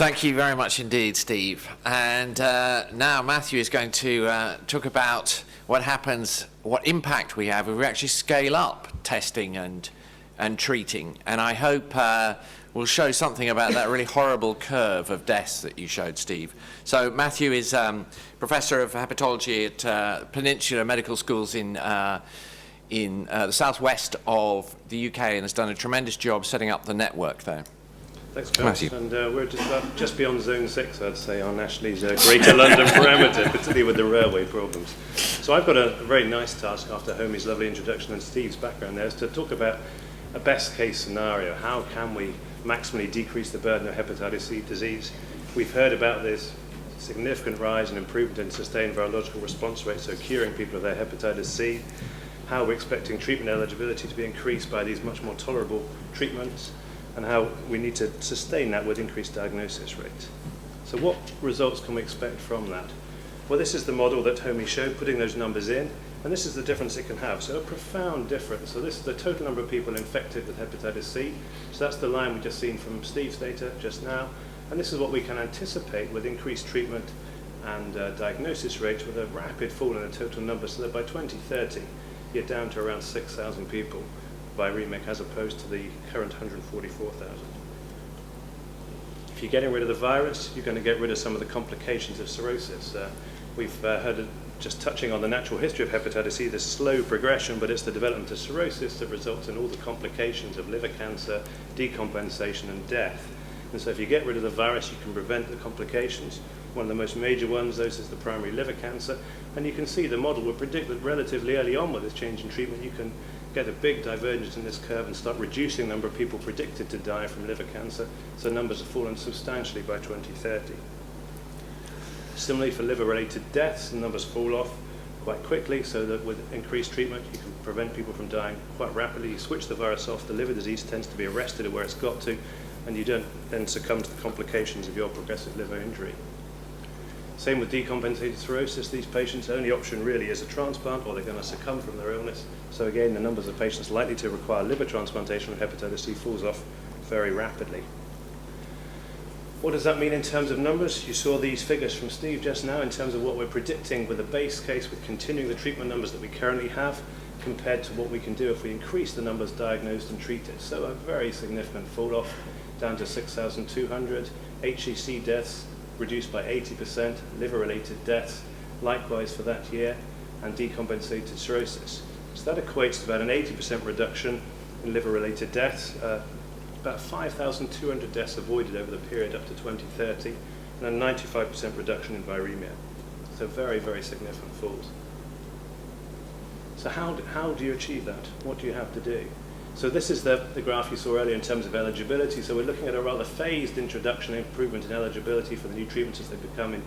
Thank you very much indeed, Steve. And now Matthew is going to talk about what happens, what impact we have if we actually scale up testing and treating. And I hope we'll show something about that really horrible curve of deaths that you showed, Steve. So Matthew is Professor of Hepatology at Peninsula Medical Schools in the southwest of the UK and has done a tremendous job setting up the network there. Thanks, Chris. And we're just beyond Zone 6, I'd say, on Ashley's Greater London parameter, particularly with the railway problems. So I've got a very nice task after Homie's lovely introduction and Steve's background there, is to talk about a best case scenario. How can we maximally decrease the burden of hepatitis C disease? We've heard about this significant rise and improvement in sustained virological response rates, so curing people of their hepatitis C, how we're expecting treatment eligibility to be increased by these much more tolerable treatments, and how we need to sustain that with increased diagnosis rates. So what results can we expect from that? Well, this is the model that Homie showed, putting those numbers in, and this is the difference it can have. So a profound difference. So this is the total number of people infected with hepatitis C. So that's the line we've just seen from Steve's data just now. And this is what we can anticipate with increased treatment and diagnosis rates with a rapid fall in the total number, so that by 2030, you're down to around 6,000 people by remake as opposed to the current 144,000. If you're getting rid of the virus, you're going to get rid of some of the complications of cirrhosis. We've heard just touching on the natural history of hepatitis C, this slow progression, but it's the development of cirrhosis that results in all the complications of liver cancer, decompensation, and death. And so if you get rid of the virus, you can prevent the complications. One of the most major ones, those is the primary liver cancer. And you can see the model will predict that relatively early on with this change in treatment, you can get a big divergence in this curve and start reducing the number of people predicted to die from liver cancer. So numbers have fallen substantially by 2030. Similarly, for liver-related deaths, the numbers fall off quite quickly, so that with increased treatment, you can prevent people from dying quite rapidly. You switch the virus off, the liver disease tends to be arrested at where it's got to, and you don't then succumb to the complications of your progressive liver injury. Same with decompensated cirrhosis. These patients' only option really is a transplant, or they're going to succumb from their illness. So again, the numbers of patients likely to require liver transplantation with hepatitis C falls off very rapidly. What does that mean in terms of numbers? You saw these figures from Steve just now in terms of what we're predicting with a base case with continuing the treatment numbers that we currently have compared to what we can do if we increase the numbers diagnosed and treated. So a very significant fall off down to 6,200. HCC deaths reduced by 80%, liver-related deaths likewise for that year, and decompensated cirrhosis. So that equates to about an 80% reduction in liver-related deaths, about 5,200 deaths avoided over the period up to 2030, and a 95% reduction in viremia. So very, very significant falls. So how do you achieve that? What do you have to do? So this is the graph you saw earlier in terms of eligibility. So we're looking at a rather phased introduction and improvement in eligibility for the new treatments as they become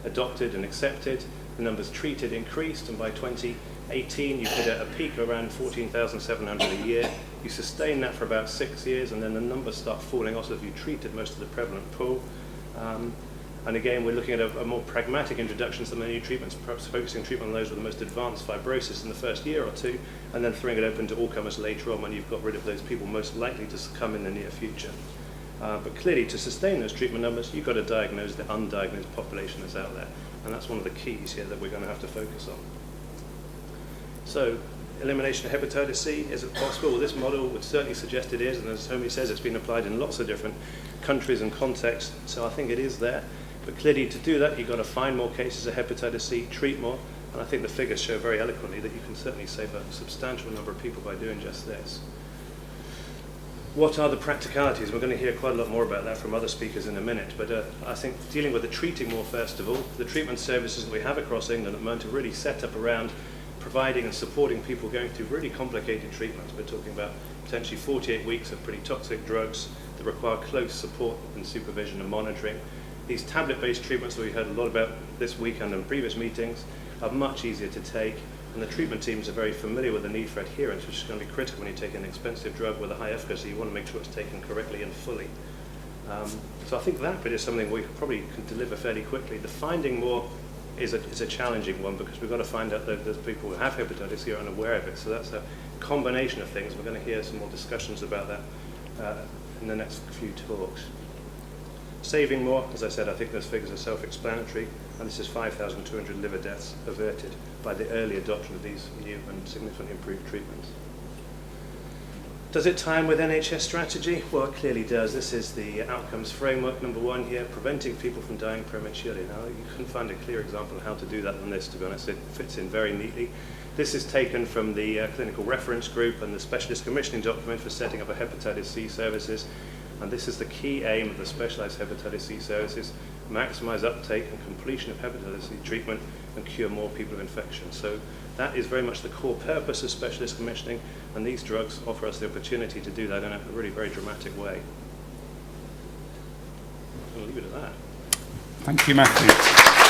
adopted and accepted. The numbers treated increased, and by 2018 you hit a peak around 14,700 a year. You sustain that for about 6 years, and then the numbers start falling off as you treated most of the prevalent pool. And again, we're looking at a more pragmatic introduction to the new treatments, perhaps focusing treatment on those with the most advanced fibrosis in the first year or two, and then throwing it open to all comers later on when you've got rid of those people most likely to succumb in the near future. But clearly, to sustain those treatment numbers, you've got to diagnose the undiagnosed population that's out there. And that's one of the keys here that we're going to have to focus on. So, elimination of hepatitis C, is it possible? Well, this model would certainly suggest it is, and as Homie says, it's been applied in lots of different countries and contexts, so I think it is there. But clearly, to do that, you've got to find more cases of hepatitis C, treat more, and I think the figures show very eloquently that you can certainly save a substantial number of people by doing just this. What are the practicalities? We're going to hear quite a lot more about that from other speakers in a minute, but I think dealing with the treating more first of all, the treatment services that we have across England at the moment are really set up around providing and supporting people going through really complicated treatments. We're talking about potentially 48 weeks of pretty toxic drugs that require close support and supervision and monitoring. These tablet-based treatments that we heard a lot about this weekend and previous meetings are much easier to take, and the treatment teams are very familiar with the need for adherence, which is going to be critical when you take an expensive drug with a high efficacy. You want to make sure it's taken correctly and fully. So I think that bit is something we probably can deliver fairly quickly. The finding more is a challenging one, because we've got to find out that those people who have hepatitis C are unaware of it. So that's a combination of things. We're going to hear some more discussions about that in the next few talks. Saving more, as I said, I think those figures are self-explanatory, and this is 5,200 liver deaths averted by the early adoption of these new and significantly improved treatments. Does it tie in with NHS strategy? Well, it clearly does. This is the Outcomes Framework, number 1 here, preventing people from dying prematurely. Now, you couldn't find a clear example of how to do that than this, to be honest. It fits in very neatly. This is taken from the clinical reference group and the specialist commissioning document for setting up a hepatitis C services. And this is the key aim of the specialised hepatitis C services: maximise uptake and completion of hepatitis C treatment and cure more people of infection. So that is very much the core purpose of specialist commissioning, and these drugs offer us the opportunity to do that in a really very dramatic way. I'll leave it at that. Thank you, Matthew.